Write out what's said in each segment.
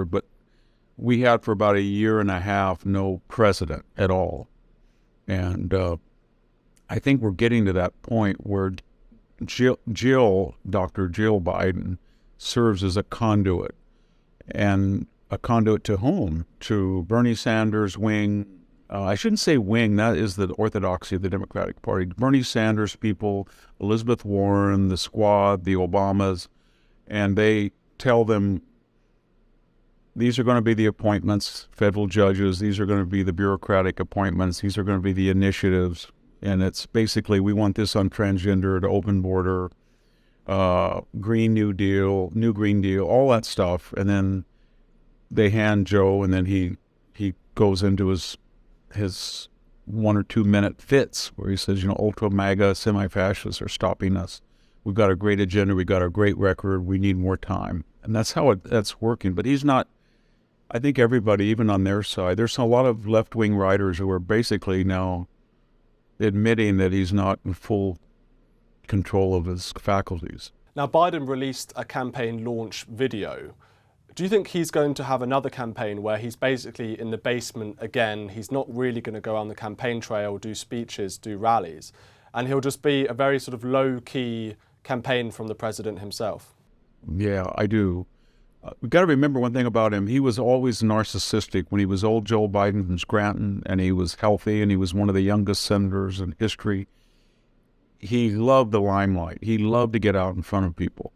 but we had for about a year and a half no president at all. And I think we're getting to that point where Dr. Jill Biden serves as a conduit. And a conduit to whom? To Bernie Sanders' wing. I shouldn't say wing, that is the orthodoxy of the Democratic Party. Bernie Sanders people, Elizabeth Warren, the squad, the Obamas, and they tell them these are going to be the appointments, federal judges, these are going to be the bureaucratic appointments, these are going to be the initiatives. And it's basically, we want this on transgender, to open border, Green New Deal, New Green Deal, all that stuff. And then they hand Joe, and then he goes into his 1 or 2 minute fits where he says, ultra MAGA semi-fascists are stopping us. We've got a great agenda. We've got a great record. We need more time. And that's how that's working. But he's not, I think everybody, even on their side, there's a lot of left-wing writers who are basically now admitting that he's not in full control of his faculties. Now, Biden released a campaign launch video. Do you think he's going to have another campaign where he's basically in the basement again? He's not really going to go on the campaign trail, do speeches, do rallies, and he'll just be a very sort of low-key campaign from the president himself? Yeah, I do. We've got to remember one thing about him. He was always narcissistic. When he was old Joe Biden from Scranton and he was healthy and he was one of the youngest senators in history, he loved the limelight. He loved to get out in front of people.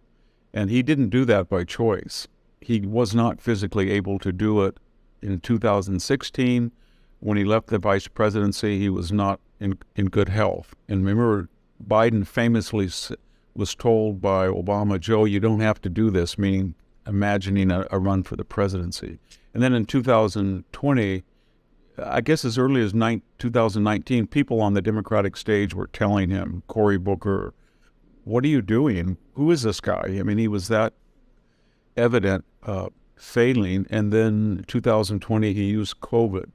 And he didn't do that by choice. He was not physically able to do it in 2016. When he left the vice presidency, he was not in good health. And remember, Biden famously was told by Obama, Joe, you don't have to do this, meaning imagining a run for the presidency. And then in 2020, I guess as early as 2019, people on the Democratic stage were telling him, Cory Booker, what are you doing? Who is this guy? I mean, he was that evident failing. And then 2020, he used COVID.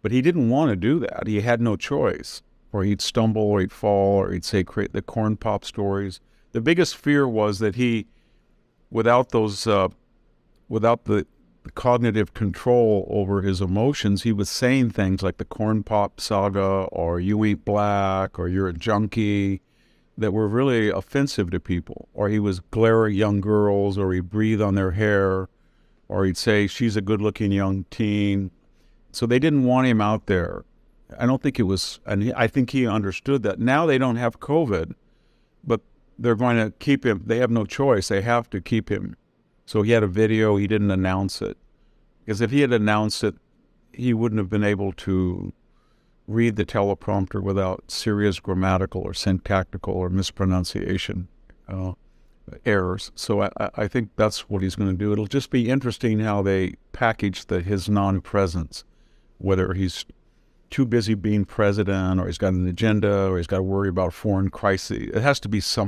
But he didn't want to do that. He had no choice. Or he'd stumble, or he'd fall, or he'd say create the corn pop stories. The biggest fear was that he, without the cognitive control over his emotions, he was saying things like the corn pop saga, or you eat black, or you're a junkie, that were really offensive to people. Or he was glare at young girls, or he'd breathe on their hair, or he'd say, she's a good-looking young teen. So they didn't want him out there. I don't think it was, and I think he understood that. Now they don't have COVID, but they're going to keep him. They have no choice. They have to keep him. So he had a video. He didn't announce it. Because if he had announced it, he wouldn't have been able to read the teleprompter without serious grammatical or syntactical or mispronunciation errors. So I think that's what he's going to do. It'll just be interesting how they package his non-presence, whether he's too busy being president, or he's got an agenda, or he's got to worry about foreign crises. It has to be something.